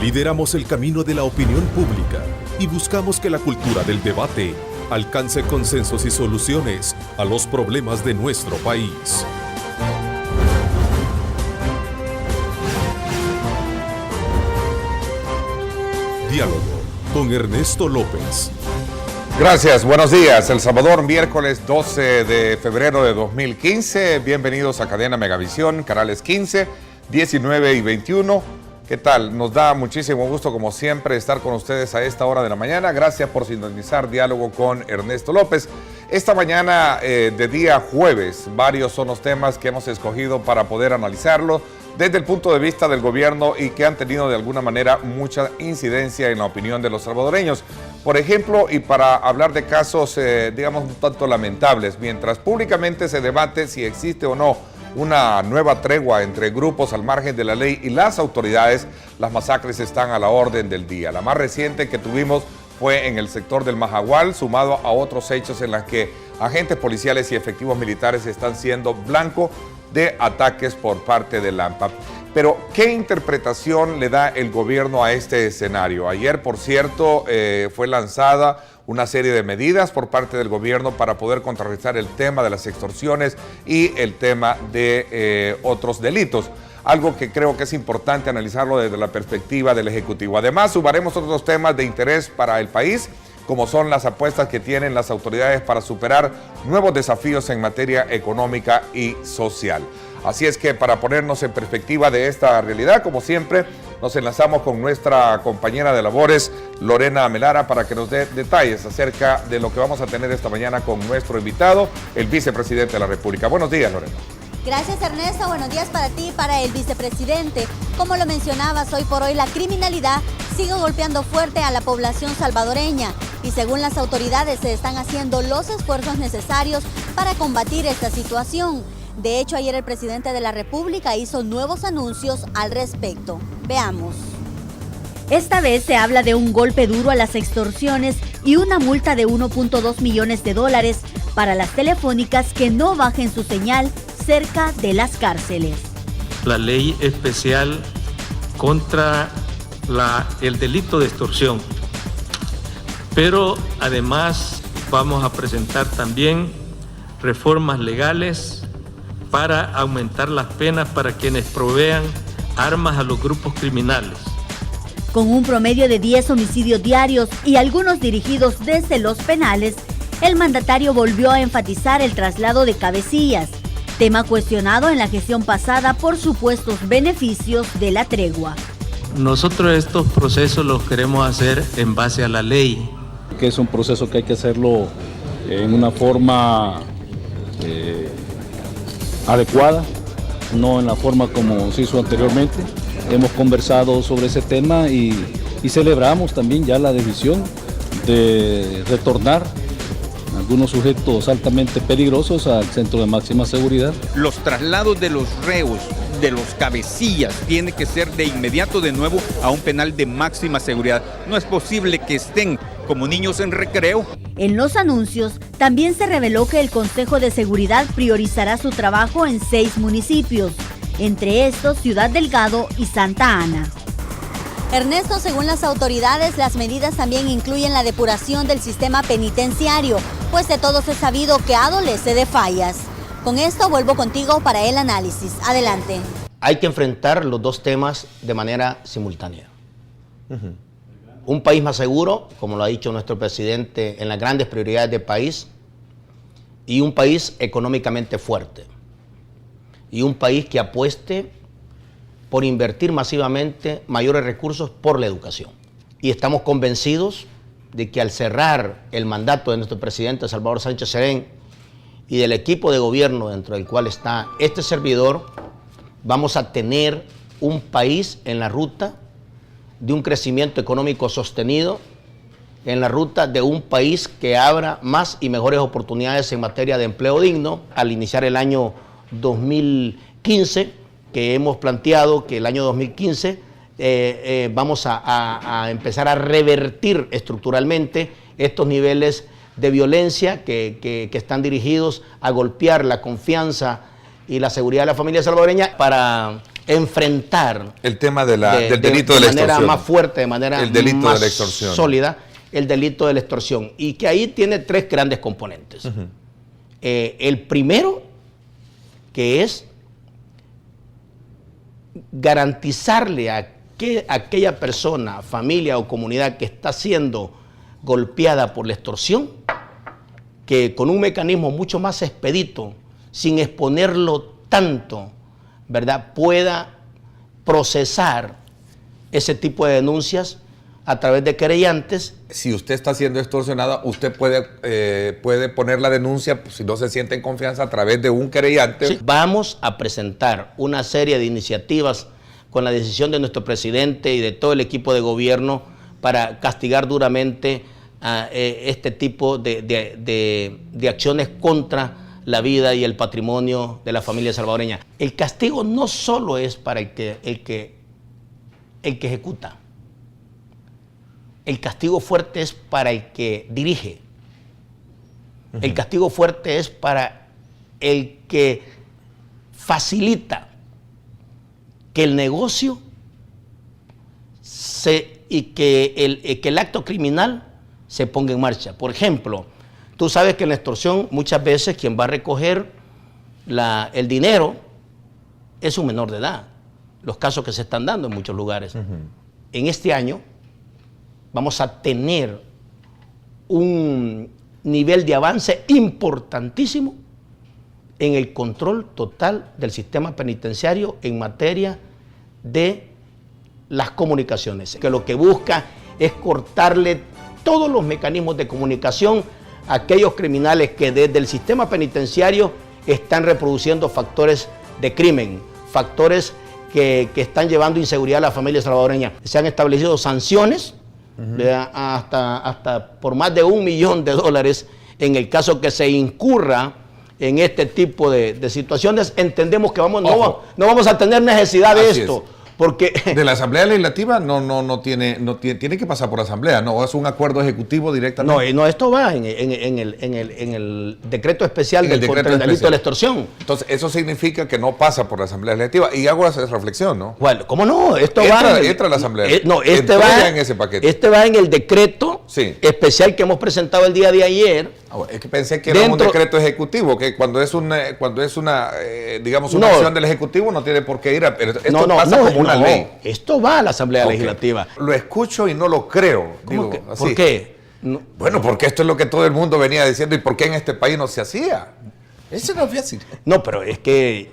Lideramos el camino de la opinión pública y buscamos que la cultura del debate alcance consensos y soluciones a los problemas de nuestro país. Diálogo con Ernesto López. Gracias, buenos días. El Salvador, miércoles 12 de febrero de 2015. Bienvenidos a Cadena Megavisión, canales 15, 19 y 21. ¿Qué tal? Nos da muchísimo gusto, como siempre, estar con ustedes a esta hora de la mañana. Gracias por sintonizar Diálogo con Ernesto López. Esta mañana de día jueves, varios son los temas que hemos escogido para poder analizarlo desde el punto de vista del gobierno y que han tenido de alguna manera mucha incidencia en la opinión de los salvadoreños. Por ejemplo, y para hablar de casos, digamos, un tanto lamentables, mientras públicamente se debate si existe o no una nueva tregua entre grupos al margen de la ley y las autoridades, las masacres están a la orden del día. La más reciente que tuvimos fue en el sector del Majagual, sumado a otros hechos en los que agentes policiales y efectivos militares están siendo blanco de ataques por parte de Lampa. Pero, ¿qué interpretación le da el gobierno a este escenario? Ayer, por cierto, fue lanzada una serie de medidas por parte del gobierno para poder contrarrestar el tema de las extorsiones y el tema de otros delitos. Algo que creo que es importante analizarlo desde la perspectiva del Ejecutivo. Además, sumaremos otros temas de interés para el país, como son las apuestas que tienen las autoridades para superar nuevos desafíos en materia económica y social. Así es que para ponernos en perspectiva de esta realidad, como siempre, nos enlazamos con nuestra compañera de labores, Lorena Melara, para que nos dé detalles acerca de lo que vamos a tener esta mañana con nuestro invitado, el vicepresidente de la República. Buenos días, Lorena. Gracias, Ernesto. Buenos días para ti y para el vicepresidente. Como lo mencionabas, hoy por hoy la criminalidad sigue golpeando fuerte a la población salvadoreña y según las autoridades se están haciendo los esfuerzos necesarios para combatir esta situación. De hecho, ayer el presidente de la República hizo nuevos anuncios al respecto. Veamos. Esta vez se habla de un golpe duro a las extorsiones y una multa de 1.2 millones de dólares para las telefónicas que no bajen su señal cerca de las cárceles. La ley especial contra el delito de extorsión. Pero además vamos a presentar también reformas legales para aumentar las penas para quienes provean armas a los grupos criminales. Con un promedio de 10 homicidios diarios y algunos dirigidos desde los penales, el mandatario volvió a enfatizar el traslado de cabecillas, tema cuestionado en la gestión pasada por supuestos beneficios de la tregua. Nosotros estos procesos los queremos hacer en base a la ley. Que es un proceso que hay que hacerlo en una forma adecuada, no en la forma como se hizo anteriormente. Hemos conversado sobre ese tema y celebramos también ya la decisión de retornar algunos sujetos altamente peligrosos al centro de máxima seguridad. Los traslados de los reos, de los cabecillas, tiene que ser de inmediato de nuevo a un penal de máxima seguridad. No es posible que estén como niños en recreo. En los anuncios también se reveló que el Consejo de Seguridad priorizará su trabajo en 6 municipios, entre estos Ciudad Delgado y Santa Ana. Ernesto, según las autoridades, las medidas también incluyen la depuración del sistema penitenciario, pues de todos es sabido que adolece de fallas. Con esto vuelvo contigo para el análisis. Adelante. Hay que enfrentar los dos temas de manera simultánea. Un país más seguro, como lo ha dicho nuestro presidente, en las grandes prioridades del país, y un país económicamente fuerte. Y un país que apueste por invertir masivamente mayores recursos por la educación. Y estamos convencidos de que al cerrar el mandato de nuestro presidente Salvador Sánchez Serén y del equipo de gobierno dentro del cual está este servidor, vamos a tener un país en la ruta de un crecimiento económico sostenido, en la ruta de un país que abra más y mejores oportunidades en materia de empleo digno. Al iniciar el año 2015, que hemos planteado que el año 2015 vamos a empezar a revertir estructuralmente estos niveles de violencia que están dirigidos a golpear la confianza y la seguridad de la familia salvadoreña para enfrentar el tema del delito de la extorsión. De manera más fuerte, de manera el delito más de la extorsión. sólida, el delito de la extorsión. Y que ahí tiene 3 grandes componentes. El primero, que es garantizarle a aquella persona, familia o comunidad que está siendo golpeada por la extorsión, que con un mecanismo mucho más expedito, sin exponerlo tanto, ¿verdad?, pueda procesar ese tipo de denuncias a través de querellantes. Si usted está siendo extorsionada, usted puede poner la denuncia, pues, si no se siente en confianza, a través de un querellante. Sí. Vamos a presentar una serie de iniciativas con la decisión de nuestro presidente y de todo el equipo de gobierno para castigar duramente a este tipo de acciones contra la vida y el patrimonio de la familia salvadoreña. El castigo no solo es para el que ejecuta. El castigo fuerte es para el que dirige. El castigo fuerte es para el que facilita que el negocio y que el acto criminal se ponga en marcha. Por ejemplo, tú sabes que en la extorsión muchas veces quien va a recoger el dinero es un menor de edad. Los casos que se están dando en muchos lugares. En este año vamos a tener un nivel de avance importantísimo en el control total del sistema penitenciario en materia de las comunicaciones, que lo que busca es cortarle todos los mecanismos de comunicación a aquellos criminales que desde el sistema penitenciario están reproduciendo factores de crimen, factores que están llevando inseguridad a la familia salvadoreña. Se han establecido sanciones hasta por más de $1 millón en el caso que se incurra en este tipo de situaciones. Entendemos que no vamos a tener necesidad de esto. Porque de la Asamblea Legislativa no tiene que pasar por Asamblea, no, es un acuerdo ejecutivo directamente. No, esto va en el decreto especial contra el delito de la extorsión. Entonces, eso significa que no pasa por la Asamblea Legislativa. Y hago esa reflexión, ¿no? Bueno, ¿cómo no? Esto entra la Asamblea. Este va en ese paquete. Este va en el decreto especial que hemos presentado el día de ayer. Es que pensé que era un decreto ejecutivo, que cuando es una digamos, una acción del Ejecutivo no tiene por qué ir pero esto pasa como una ley. Esto va a la Asamblea Legislativa. Lo escucho y no lo creo. ¿Por qué? No. Bueno, porque esto es lo que todo el mundo venía diciendo. ¿Y por qué en este país no se hacía? Eso no es fácil. No, pero es que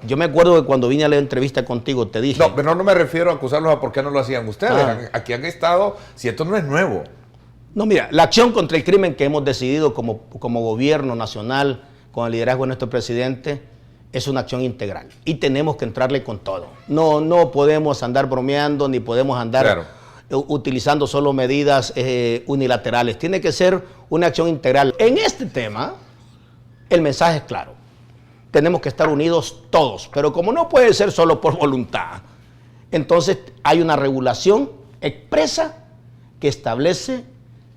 yo me acuerdo que cuando vine a la entrevista contigo te dije... No, pero no me refiero a acusarlos a por qué no lo hacían ustedes. Aquí han estado, si esto no es nuevo. No, mira, la acción contra el crimen que hemos decidido como gobierno nacional, con el liderazgo de nuestro presidente, es una acción integral. Y tenemos que entrarle con todo. No podemos andar bromeando, ni podemos andar utilizando solo medidas unilaterales. Tiene que ser una acción integral. En este tema, el mensaje es claro. Tenemos que estar unidos todos. Pero como no puede ser solo por voluntad, entonces hay una regulación expresa que establece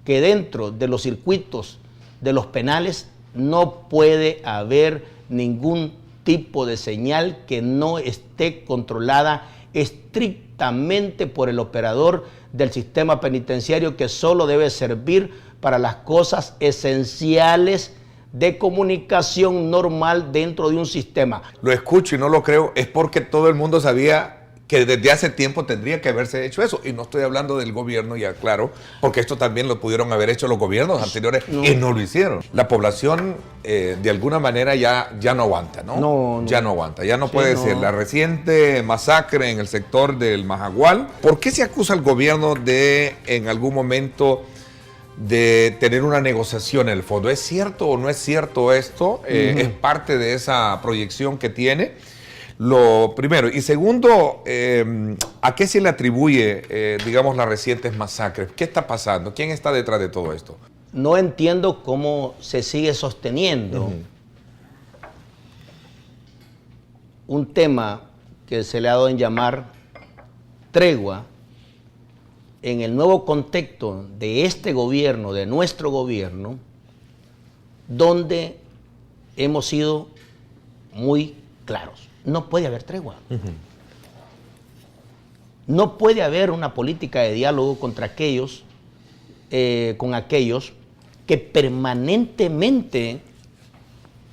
que dentro de los circuitos de los penales no puede haber ningún tipo de señal que no esté controlada estrictamente por el operador del sistema penitenciario, que solo debe servir para las cosas esenciales de comunicación normal dentro de un sistema. Lo escucho y no lo creo, es porque todo el mundo sabía que desde hace tiempo tendría que haberse hecho eso. Y no estoy hablando del gobierno, ya claro, porque esto también lo pudieron haber hecho los gobiernos anteriores y no lo hicieron. La población de alguna manera ya no aguanta, ¿no? Ya no aguanta, ya no puede ser. La reciente masacre en el sector del Majagual, ¿por qué se acusa al gobierno de en algún momento de tener una negociación en el fondo? ¿Es cierto o no es cierto esto? ¿Es parte de esa proyección que tiene? Lo primero. Y segundo, ¿a qué se le atribuye, digamos, las recientes masacres? ¿Qué está pasando? ¿Quién está detrás de todo esto? No entiendo cómo se sigue sosteniendo un tema que se le ha dado en llamar tregua en el nuevo contexto de este gobierno, de nuestro gobierno, donde hemos sido muy claros. No puede haber tregua. No puede haber una política de diálogo contra aquellos, con aquellos que permanentemente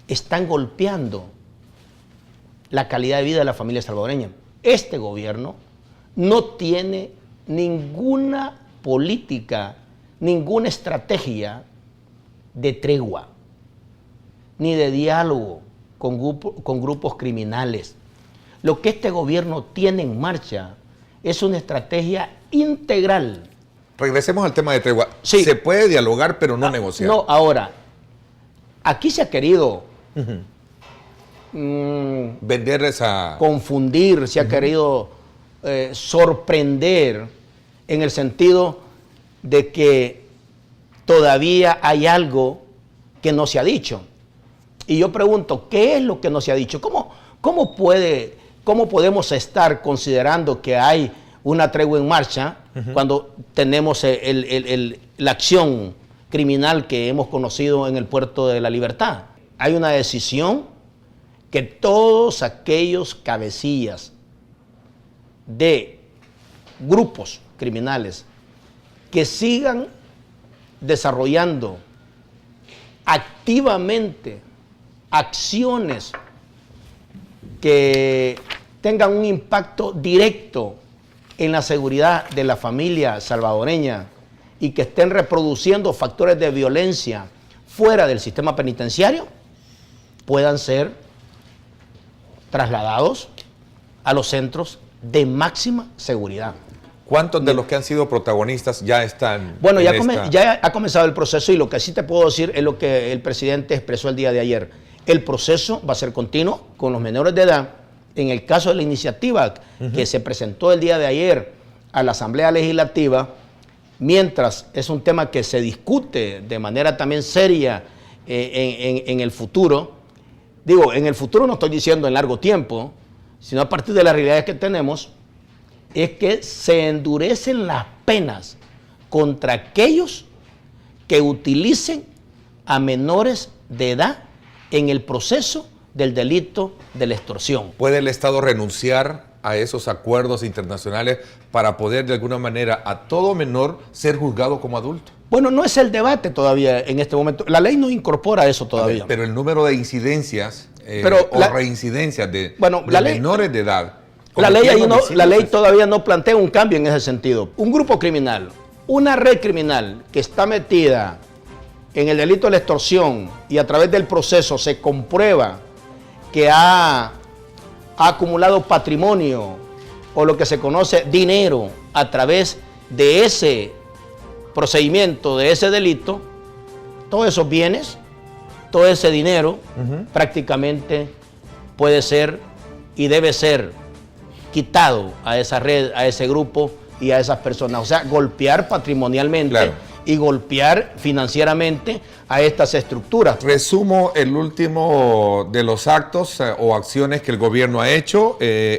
están golpeando la calidad de vida de la familia salvadoreña. Este gobierno no tiene ninguna política, ninguna estrategia de tregua, ni de diálogo con grupos criminales. Lo que este gobierno tiene en marcha es una estrategia integral. Regresemos al tema de tregua. Sí. Se puede dialogar, pero no negociar. No, ahora, aquí se ha querido vender esa... confundir, se ha querido sorprender en el sentido de que todavía hay algo que no se ha dicho. Y yo pregunto, ¿qué es lo que no se ha dicho? ¿Cómo podemos estar considerando que hay una tregua en marcha cuando tenemos la acción criminal que hemos conocido en el Puerto de la Libertad? Hay una decisión que todos aquellos cabecillas de grupos criminales que sigan desarrollando activamente acciones que tengan un impacto directo en la seguridad de la familia salvadoreña y que estén reproduciendo factores de violencia fuera del sistema penitenciario, puedan ser trasladados a los centros de máxima seguridad. ¿Cuántos de los que han sido protagonistas ya están? Bueno, ya ha comenzado el proceso y lo que sí te puedo decir es lo que el presidente expresó el día de ayer. El proceso va a ser continuo con los menores de edad. En el caso de la iniciativa que se presentó el día de ayer a la Asamblea Legislativa, mientras es un tema que se discute de manera también seria en el futuro, digo, en el futuro no estoy diciendo en largo tiempo, sino a partir de las realidades que tenemos, es que se endurecen las penas contra aquellos que utilicen a menores de edad en el proceso del delito de la extorsión. ¿Puede el Estado renunciar a esos acuerdos internacionales para poder de alguna manera a todo menor ser juzgado como adulto? Bueno, no es el debate todavía en este momento. La ley no incorpora eso todavía. Pero el número de incidencias reincidencias de menores de edad. La ley todavía no plantea un cambio en ese sentido. Un grupo criminal, una red criminal que está metida en el delito de la extorsión y a través del proceso se comprueba que ha acumulado patrimonio o lo que se conoce dinero a través de ese procedimiento, de ese delito, todos esos bienes, todo ese dinero prácticamente puede ser y debe ser quitado a esa red, a ese grupo y a esas personas. O sea, golpear patrimonialmente y golpear financieramente a estas estructuras. Resumo el último de los actos o acciones que el gobierno ha hecho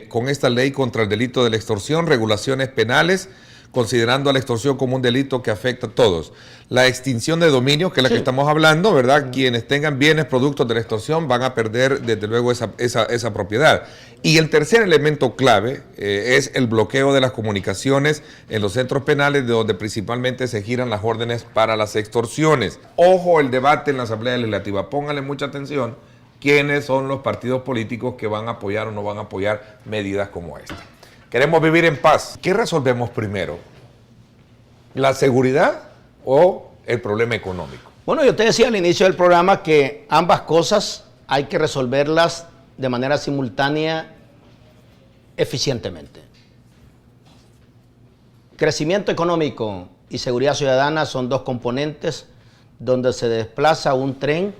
con esta ley contra el delito de la extorsión, regulaciones penales, considerando a la extorsión como un delito que afecta a todos. La extinción de dominio, que es la que estamos hablando, ¿verdad? Quienes tengan bienes productos de la extorsión van a perder, desde luego, esa propiedad. Y el tercer elemento clave es el bloqueo de las comunicaciones en los centros penales, de donde principalmente se giran las órdenes para las extorsiones. Ojo, el debate en la Asamblea Legislativa. Pónganle mucha atención quiénes son los partidos políticos que van a apoyar o no van a apoyar medidas como esta. Queremos vivir en paz. ¿Qué resolvemos primero? ¿La seguridad o el problema económico? Bueno, yo te decía al inicio del programa que ambas cosas hay que resolverlas de manera simultánea, eficientemente. Crecimiento económico y seguridad ciudadana son dos componentes donde se desplaza un tren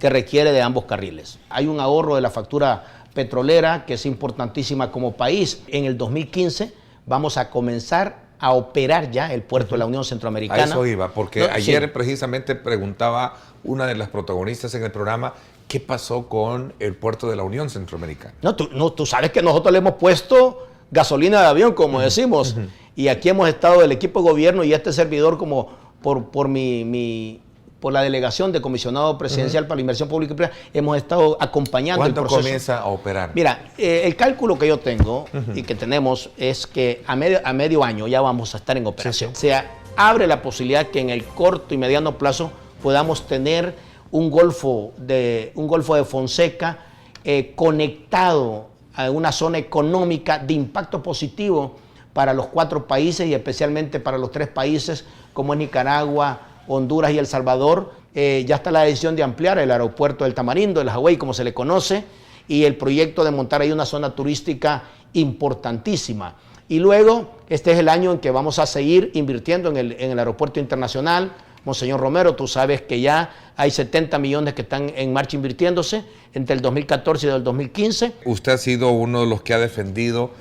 que requiere de ambos carriles. Hay un ahorro de la factura petrolera que es importantísima como país. En el 2015 vamos a comenzar a operar ya el puerto de la Unión Centroamericana. A eso iba, porque ayer precisamente preguntaba una de las protagonistas en el programa, ¿qué pasó con el puerto de la Unión Centroamericana? Tú sabes que nosotros le hemos puesto gasolina de avión, como decimos, y aquí hemos estado el equipo de gobierno y este servidor como por por la delegación de comisionado presidencial para la inversión pública y privada, hemos estado acompañando el proceso. ¿Cuándo comienza a operar? Mira, el cálculo que yo tengo y que tenemos es que a medio año ya vamos a estar en operación. O sea, abre la posibilidad que en el corto y mediano plazo podamos tener un golfo de Fonseca conectado a una zona económica de impacto positivo para los 4 países y especialmente para los 3 países como es Nicaragua, Honduras y El Salvador. Ya está la decisión de ampliar el aeropuerto del Tamarindo, el Hawái como se le conoce, y el proyecto de montar ahí una zona turística importantísima. Y luego, este es el año en que vamos a seguir invirtiendo en el aeropuerto internacional. Monseñor Romero, tú sabes que ya hay 70 millones que están en marcha invirtiéndose entre el 2014 y el 2015. Usted ha sido uno de los que ha defendido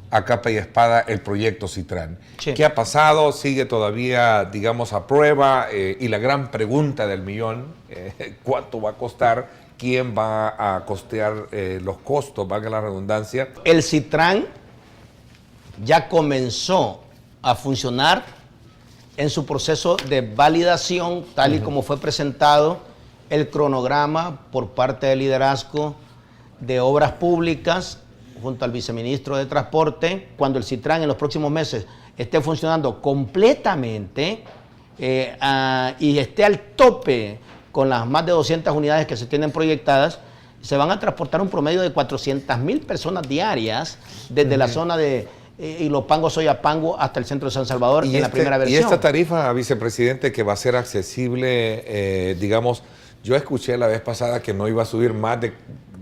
a capa y espada el proyecto Citran. Sí. ¿Qué ha pasado? ¿Sigue todavía, digamos, a prueba? Y la gran pregunta del millón, ¿cuánto va a costar? ¿Quién va a costear los costos? Valga la redundancia. El Citran ya comenzó a funcionar en su proceso de validación, tal y como fue presentado el cronograma por parte del liderazgo de Obras Públicas junto al viceministro de Transporte. Cuando el Citran en los próximos meses esté funcionando completamente y esté al tope con las más de 200 unidades que se tienen proyectadas, se van a transportar un promedio de 400,000 personas diarias desde la zona de Ilopango, Soyapango hasta el centro de San Salvador en la primera versión. Y esta tarifa, vicepresidente, que va a ser accesible, digamos, yo escuché la vez pasada que no iba a subir más de,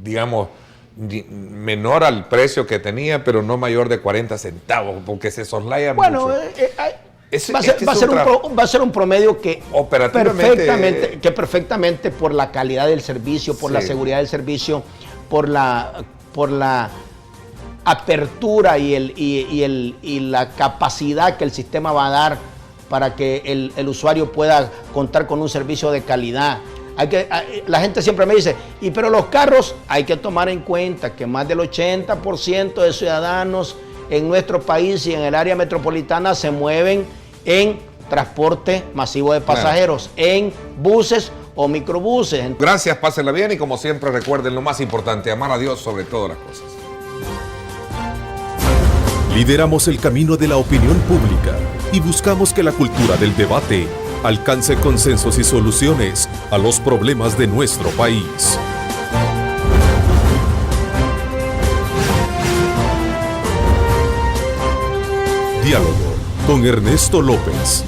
digamos, menor al precio que tenía, pero no mayor de 40 centavos, porque se soslaya mucho. Va a ser un promedio que operativamente perfectamente por la calidad del servicio, por la seguridad del servicio, por la apertura y la capacidad que el sistema va a dar para que el usuario pueda contar con un servicio de calidad. La gente siempre me dice, pero los carros, hay que tomar en cuenta que más del 80% de ciudadanos en nuestro país y en el área metropolitana se mueven en transporte masivo de pasajeros, en buses o microbuses. Gracias, pásenla bien y como siempre recuerden lo más importante, amar a Dios sobre todas las cosas. Lideramos el camino de la opinión pública y buscamos que la cultura del debate alcance consensos y soluciones a los problemas de nuestro país. Diálogo con Ernesto López.